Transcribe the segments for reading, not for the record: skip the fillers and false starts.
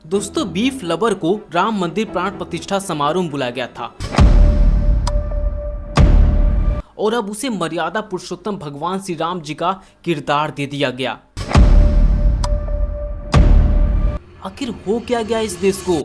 दोस्तों, beef lover को राम मंदिर प्राण प्रतिष्ठा समारोह में बुलाया गया था और अब उसे मर्यादा पुरुषोत्तम भगवान श्री राम जी का किरदार दे दिया गया। आखिर हो क्या गया इस देश को?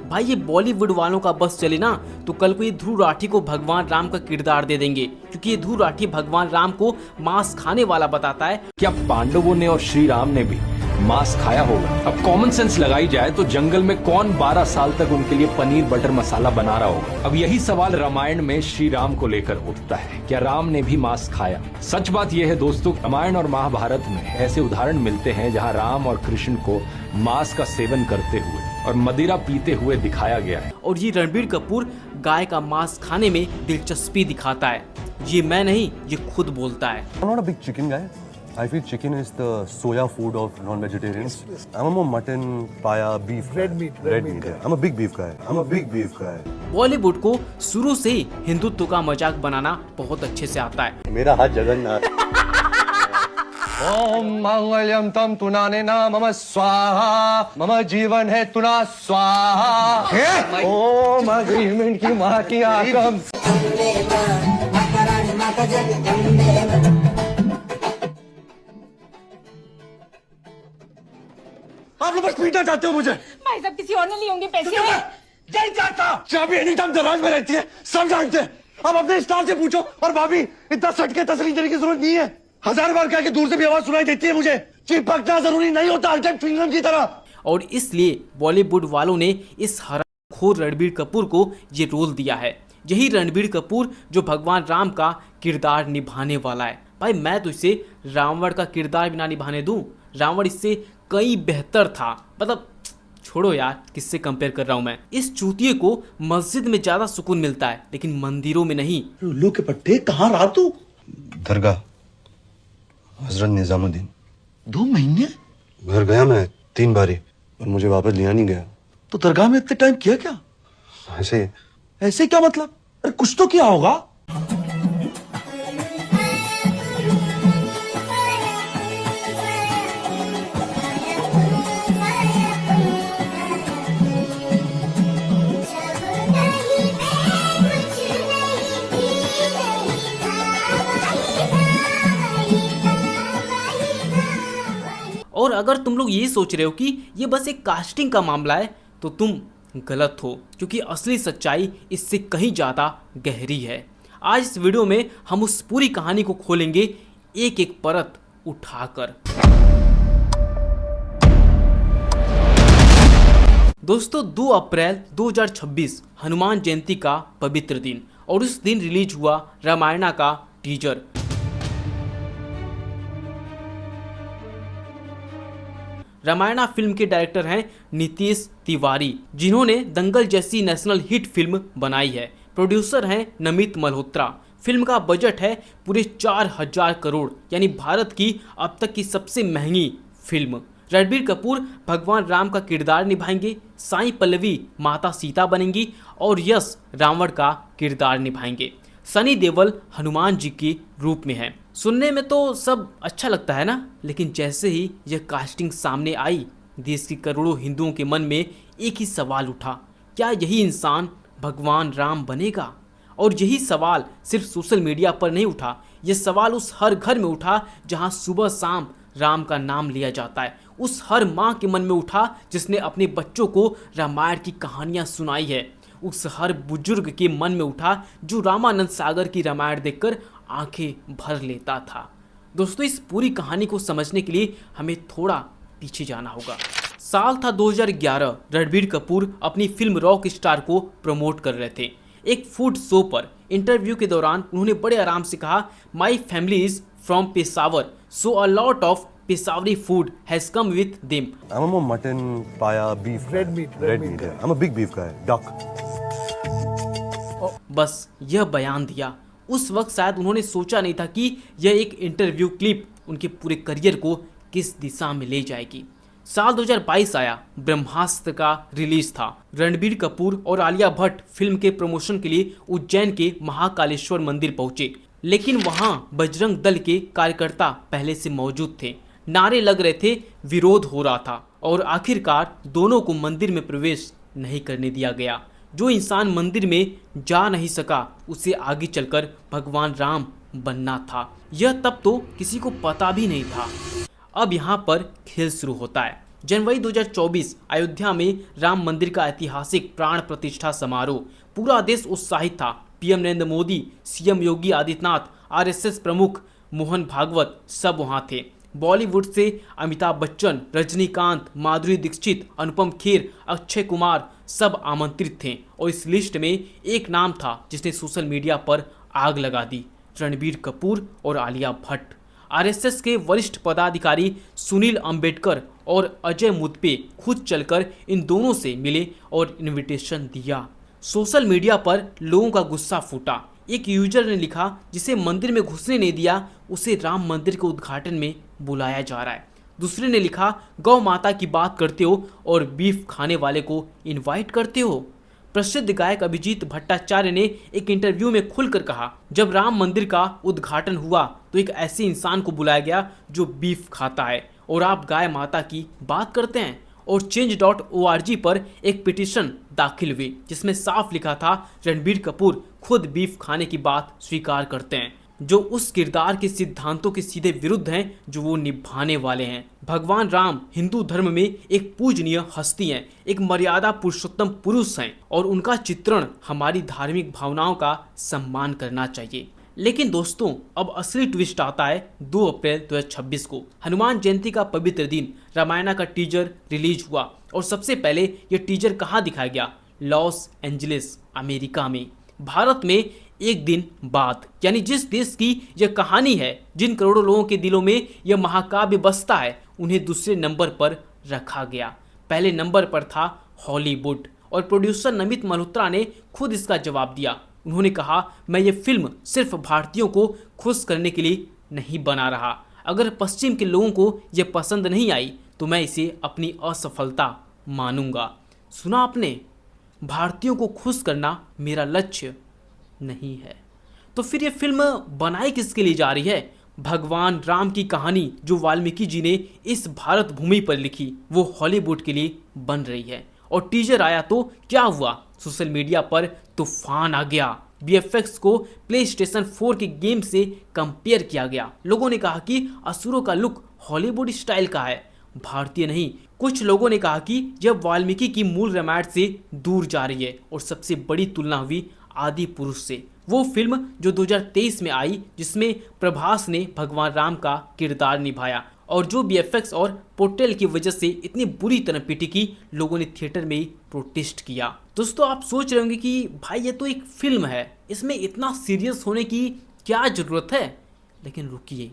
भाई, ये बॉलीवुड वालों का बस चले ना तो कल को ये ध्रुव राठी को भगवान राम का किरदार दे देंगे, क्योंकि ये ध्रुव राठी भगवान राम को मांस खाने वाला बताता है। क्या पांडवों ने और श्री राम ने भी मांस खाया होगा? अब कॉमन सेंस लगाई जाए तो जंगल में कौन 12 साल तक उनके लिए पनीर बटर मसाला बना रहा होगा? अब यही सवाल रामायण में श्री राम को लेकर उठता है, क्या राम ने भी मांस खाया? सच बात यह है दोस्तों, रामायण और महाभारत में ऐसे उदाहरण मिलते हैं जहां राम और कृष्ण को मांस का सेवन करते हुए और मदिरा पीते हुए दिखाया गया है। और ये रणबीर कपूर गाय का मांस खाने में दिलचस्पी दिखाता है। ये मैं नहीं, ये खुद बोलता है। I'm not a big chicken guy. I feel chicken is the soya food of non-vegetarians. I'm a more mutton, paya, beef. Red meat. Yeah. I'm a big beef guy. Bollywood को शुरू से ही हिंदुत्व का मजाक बनाना बहुत अच्छे से आता है। मेरा हाथ जगन्नाथ। ओम मंगलम तम तुनानेना मम स्वाहा, मम जीवन है तुना स्वाहा। ओम अग्रीमेंट की माँ की आकम। आप लोग बस पीटना चाहते हो मुझे। भाई साहब, किसी और ने लिए होंगे पैसे। नहीं चाहता। चाबी एनी टाइम दराज में रहती है, सब जानते हैं। अब अपने स्टाफ से पूछो। और भाभी, इतना सटके तसली देने की जरूरत नहीं है। 1000 बार कहा कि दूर से भी आवाज सुनाई देती है मुझे। चिपकना जरूरी नहीं होता अल्टेड फिंगर की तरह। और इसलिए बॉलीवुड वालों ने इस हरामखोर रणबीर कपूर को ये रोल दिया है। यही रणबीर कपूर जो भगवान राम का किरदार निभाने वाला है। भाई, मैं तो इसे रावण का किरदार भी ना निभाने दूं। रावण इससे कई बेहतर था। मतलब छोड़ो यार, किससे कंपेयर कर रहा हूं मैं। इस चूतिए को मस्जिद में ज्यादा सुकून मिलता है, लेकिन मंदिरों में नहीं। उल्लू के पट्टे, कहाँ रहा तू? दरगाह हजरत निजामुद्दीन। 2 महीने? घर गया मैं 3 बारी और मुझे वापस लिया नहीं गया। तो दरगाह में इतने टाइम किया क्या? ऐसे क्या मतलब? अरे कुछ तो किया होगा। और अगर तुम लोग ये सोच रहे हो कि ये बस एक कास्टिंग का मामला है तो तुम गलत हो, क्योंकि असली सच्चाई इससे कहीं ज़्यादा गहरी है। आज इस वीडियो में हम उस पूरी कहानी को खोलेंगे, एक एक परत उठाकर। दोस्तों, 2 अप्रैल 2026 हनुमान जयंती का पवित्र दिन, और उस दिन रिलीज हुआ रामायणा का टीजर। रामायणा फिल्म के डायरेक्टर हैं नीतीश तिवारी, जिन्होंने दंगल जैसी नेशनल हिट फिल्म बनाई है। प्रोड्यूसर हैं नमित मल्होत्रा। फिल्म का बजट है पूरे 4000 करोड़, यानी भारत की अब तक की सबसे महंगी फिल्म। रणबीर कपूर भगवान राम का किरदार निभाएंगे, साई पल्लवी माता सीता बनेंगी और यश रावण का किरदार निभाएंगे। सनी देओल हनुमान जी के रूप में है। सुनने में तो सब अच्छा लगता है ना, लेकिन जैसे ही यह कास्टिंग सामने आई, देश के करोड़ों हिंदुओं के मन में एक ही सवाल उठा, क्या यही इंसान भगवान राम बनेगा? और यही सवाल सिर्फ सोशल मीडिया पर नहीं उठा, यह सवाल उस हर घर में उठा जहां सुबह शाम राम का नाम लिया जाता है। उस हर माँ के मन में उठा जिसने अपने बच्चों को रामायण की कहानियाँ सुनाई है। उस हर बुजुर्ग के मन में उठा जो रामानंद सागर की रामायण देखकर आंखें भर लेता था। दोस्तों, इस पूरी कहानी को समझने के लिए हमें थोड़ा पीछे जाना होगा। साल था 2011। रणबीर कपूर अपनी फिल्म रॉक स्टार को प्रमोट कर रहे थे। एक फूड शो पर इंटरव्यू के दौरान उन्होंने बड़े आराम से कहा, my family is from Peshawar, so a lot of Peshawari food has come with them. I'm a more mutton, paya, beef. Red meat. Yeah. I'm a big beef guy. Duck. बस यह बयान दिया। उस वक्त शायद उन्होंने सोचा नहीं था कि यह एक इंटरव्यू क्लिप उनके पूरे करियर को किस दिशा में ले जाएगी। साल 2022 आया, ब्रह्मास्त्र का रिलीज था। रणबीर कपूर और आलिया भट्ट फिल्म के प्रमोशन के लिए उज्जैन के महाकालेश्वर मंदिर पहुंचे, लेकिन वहां बजरंग दल के कार्यकर्ता पहले से मौजूद थे। नारे लग रहे थे, विरोध हो रहा था और आखिरकार दोनों को मंदिर में प्रवेश नहीं करने दिया गया। जो इंसान मंदिर में जा नहीं सका उसे आगे चलकर भगवान राम बनना था। यह तब तो किसी को पता भी नहीं था। अब यहाँ पर खेल शुरू होता है। जनवरी 2024 अयोध्या में राम मंदिर का ऐतिहासिक प्राण प्रतिष्ठा समारोह। पूरा देश उत्साहित था। PM Narendra Modi, CM Yogi Adityanath, RSS प्रमुख मोहन भागवत सब वहाँ थे। बॉलीवुड से अमिताभ बच्चन, रजनीकांत, माधुरी दीक्षित, अनुपम खेर, अक्षय कुमार सब आमंत्रित थे। और इस लिस्ट में एक नाम था जिसने सोशल मीडिया पर आग लगा दी, रणबीर कपूर और आलिया भट्ट। आरएसएस के वरिष्ठ पदाधिकारी सुनील अंबेडकर और अजय मुदपे खुद चलकर इन दोनों से मिले और इनविटेशन दिया। सोशल मीडिया पर लोगों का गुस्सा फूटा। एक यूजर ने लिखा, जिसे मंदिर में घुसने नहीं दिया उसे राम मंदिर के उद्घाटन में बुलाया जा रहा है। दूसरे ने लिखा, गौ माता की बात करते हो और बीफ खाने वाले को इनवाइट करते हो। प्रसिद्ध गायक अभिजीत भट्टाचार्य ने एक इंटरव्यू में खुलकर कहा, जब राम मंदिर का उद्घाटन हुआ तो एक ऐसे इंसान को बुलाया गया जो बीफ खाता है और आप गाय माता की बात करते हैं। और change.org पर एक पिटीशन दाखिल हुई जिसमें साफ लिखा था, रणबीर कपूर खुद बीफ खाने की बात स्वीकार करते हैं, जो उस किरदार के सिद्धांतों के सीधे विरुद्ध हैं जो वो निभाने वाले हैं। भगवान राम हिंदू धर्म में एक पूजनीय हस्ती हैं, एक मर्यादा पुरुषोत्तम पुरुष हैं और उनका चित्रण हमारी धार्मिक भावनाओं का सम्मान करना चाहिए। लेकिन दोस्तों, अब असली ट्विस्ट आता है 2 अप्रैल 2026 को। हनुमान जयंती का पवित्र दिन रामायण का टीजर रिलीज हुआ और सबसे पहले यह टीजर कहाँ दिखाया गया? लॉस एंजलिस, अमेरिका में। भारत में एक दिन बाद, यानी जिस देश की यह कहानी है, जिन करोड़ों लोगों के दिलों में यह महाकाव्य बसता है, उन्हें दूसरे नंबर पर रखा गया। पहले नंबर पर था हॉलीवुड और प्रोड्यूसर नमित मल्होत्रा ने खुद इसका जवाब दिया। उन्होंने कहा, मैं ये फिल्म सिर्फ भारतीयों को खुश करने के लिए नहीं बना रहा। अगर पश्चिम के लोगों को यह पसंद नहीं आई तो मैं इसे अपनी असफलता मानूंगा। सुना आपने? भारतीयों को खुश करना मेरा लक्ष्य नहीं है। तो फिर ये फिल्म बनाई किसके लिए जा रही है? भगवान राम की कहानी जो वाल्मीकि जी ने इस भारत भूमि पर लिखी, वो हॉलीवुड के लिए बन रही है। और टीजर आया तो क्या हुआ? सोशल मीडिया पर तूफान आ गया। VFX को PlayStation 4 के गेम से कंपेयर किया गया। लोगों ने कहा कि असुरों का लुक हॉलीवुड स्टाइल का है, भारतीय नहीं। कुछ लोगों ने कहा कि यह वाल्मीकि की मूल रामायण से दूर जा रही है। और सबसे बड़ी तुलना हुई आदि पुरुष से, वो फिल्म जो 2023 में आई, जिसमें प्रभास ने भगवान राम का किरदार निभाया और जो VFX और पोर्ट्रेल की वजह से इतनी बुरी तरह पिटी कि लोगों ने थिएटर में ही प्रोटेस्ट किया। दोस्तों, आप सोच रहे होंगे कि भाई ये तो एक फिल्म है, इसमें इतना सीरियस होने की क्या जरूरत है? लेकिन रुकिए,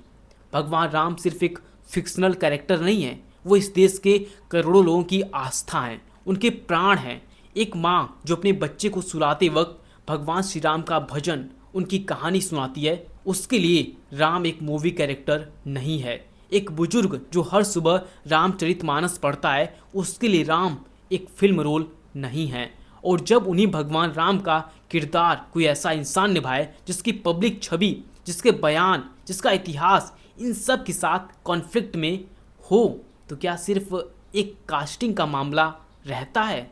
भगवान राम सिर्फ एक फिक्शनल कैरेक्टर नहीं है, वो इस देश के करोड़ों लोगों की आस्था हैं, उनके प्राण हैं। एक माँ जो अपने बच्चे को सुलाते वक्त भगवान श्री राम का भजन, उनकी कहानी सुनाती है, उसके लिए राम एक मूवी कैरेक्टर नहीं है। एक बुजुर्ग जो हर सुबह रामचरितमानस पढ़ता है, उसके लिए राम एक फिल्म रोल नहीं है। और जब उन्हीं भगवान राम का किरदार कोई ऐसा इंसान निभाए जिसकी पब्लिक छवि, जिसके बयान, जिसका इतिहास इन सब के साथ कॉन्फ्लिक्ट में हो, तो क्या सिर्फ एक कास्टिंग का मामला रहता है?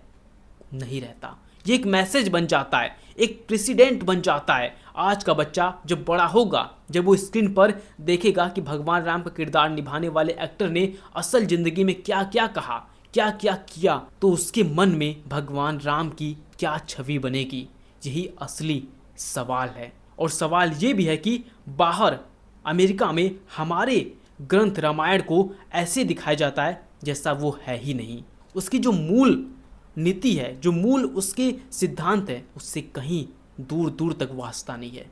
नहीं रहता। ये एक मैसेज बन जाता है, एक प्रेसिडेंट बन जाता है। आज का बच्चा जब बड़ा होगा, जब वो स्क्रीन पर देखेगा कि भगवान राम का किरदार निभाने वाले एक्टर ने असल जिंदगी में क्या क्या कहा, क्या क्या किया, तो उसके मन में भगवान राम की क्या छवि बनेगी? यही असली सवाल है। और सवाल ये भी है कि बाहर अमेरिका में हमारे ग्रंथ रामायण को ऐसे दिखाया जाता है जैसा वो है ही नहीं। उसकी जो मूल नीति है, जो मूल उसके सिद्धांत है, उससे कहीं दूर दूर तक वास्ता नहीं है।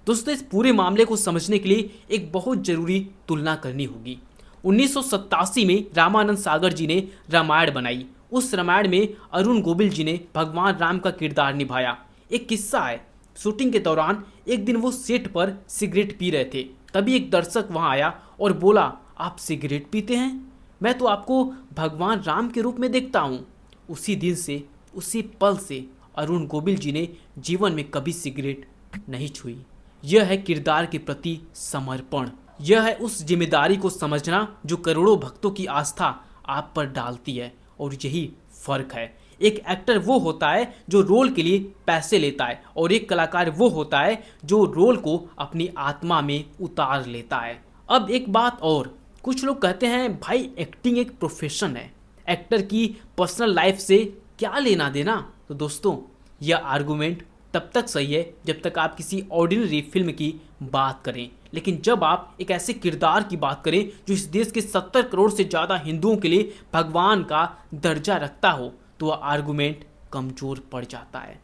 दोस्तों, इस पूरे मामले को समझने के लिए एक बहुत जरूरी तुलना करनी होगी। 1987 में रामानंद सागर जी ने रामायण बनाई। उस रामायण में अरुण गोविल जी ने भगवान राम का किरदार निभाया। एक किस्सा है, शूटिंग के दौरान एक दिन वो सेट पर सिगरेट पी रहे थे। तभी एक दर्शक वहां आया और बोला, आप सिगरेट पीते हैं? मैं तो आपको भगवान राम के रूप में देखता हूँ। उसी दिन से, उसी पल से अरुण गोविल जी ने जीवन में कभी सिगरेट नहीं छुई। यह है किरदार के प्रति समर्पण। यह है उस जिम्मेदारी को समझना जो करोड़ों भक्तों की आस्था आप पर डालती है। और यही फर्क है। एक एक्टर वो होता है जो रोल के लिए पैसे लेता है और एक कलाकार वो होता है जो रोल को अपनी आत्मा में उतार लेता है। अब एक बात और, कुछ लोग कहते हैं भाई एक्टिंग एक प्रोफेशन है, एक्टर की पर्सनल लाइफ से क्या लेना देना। तो दोस्तों, यह आर्गुमेंट तब तक सही है जब तक आप किसी ऑर्डिनरी फिल्म की बात करें, लेकिन जब आप एक ऐसे किरदार की बात करें जो इस देश के 70 करोड़ से ज़्यादा हिंदुओं के लिए भगवान का दर्जा रखता हो, तो वह आर्गुमेंट कमज़ोर पड़ जाता है।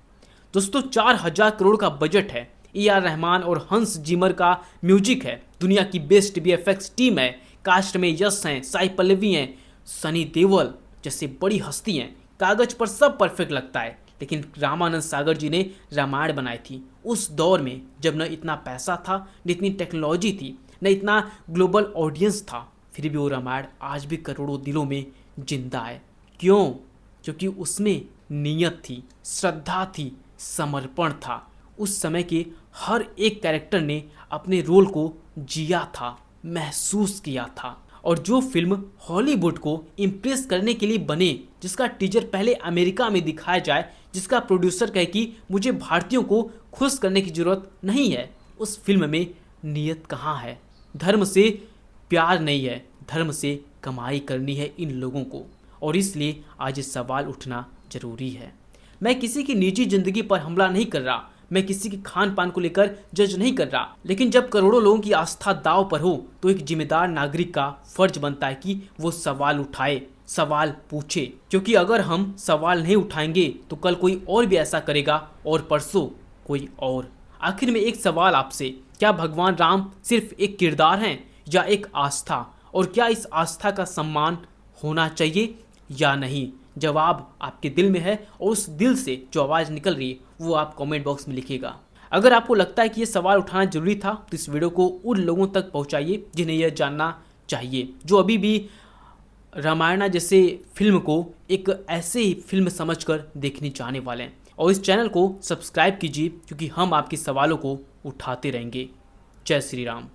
दोस्तों, 4000 करोड़ का बजट है, AR रहमान और हंस जिमर का म्यूजिक है, दुनिया की बेस्ट VFX टीम है, कास्ट में यश हैं, साई पल्लवी हैं, सनी देओल जैसे बड़ी हस्ती हैं, कागज पर सब परफेक्ट लगता है। लेकिन रामानंद सागर जी ने रामायण बनाई थी उस दौर में जब न इतना पैसा था, न इतनी टेक्नोलॉजी थी, न इतना ग्लोबल ऑडियंस था। फिर भी वो रामायण आज भी करोड़ों दिलों में जिंदा है। क्यों? क्योंकि उसमें नीयत थी, श्रद्धा थी, समर्पण था। उस समय के हर एक कैरेक्टर ने अपने रोल को जिया था, महसूस किया था। और जो फिल्म हॉलीवुड को इम्प्रेस करने के लिए बने, जिसका टीजर पहले अमेरिका में दिखाया जाए, जिसका प्रोड्यूसर कहे कि मुझे भारतीयों को खुश करने की ज़रूरत नहीं है, उस फिल्म में नीयत कहाँ है? धर्म से प्यार नहीं है, धर्म से कमाई करनी है इन लोगों को। और इसलिए आज ये सवाल उठना ज़रूरी है। मैं किसी की निजी ज़िंदगी पर हमला नहीं कर रहा, मैं किसी के खान पान को लेकर जज नहीं कर रहा, लेकिन जब करोड़ों लोगों की आस्था दांव पर हो तो एक जिम्मेदार नागरिक का फर्ज बनता है कि वो सवाल उठाए, सवाल पूछे। क्योंकि अगर हम सवाल नहीं उठाएंगे तो कल कोई और भी ऐसा करेगा और परसों कोई और। आखिर में एक सवाल आपसे, क्या भगवान राम सिर्फ एक किरदार हैं या एक आस्था? और क्या इस आस्था का सम्मान होना चाहिए या नहीं? जवाब आपके दिल में है और उस दिल से जो आवाज़ निकल रही है वो आप कमेंट बॉक्स में लिखिएगा। अगर आपको लगता है कि ये सवाल उठाना जरूरी था तो इस वीडियो को उन लोगों तक पहुंचाइए जिन्हें यह जानना चाहिए, जो अभी भी रामायण जैसे फिल्म को एक ऐसे ही फिल्म समझकर देखने जाने वाले हैं। और इस चैनल को सब्सक्राइब कीजिए क्योंकि हम आपके सवालों को उठाते रहेंगे। जय श्री राम।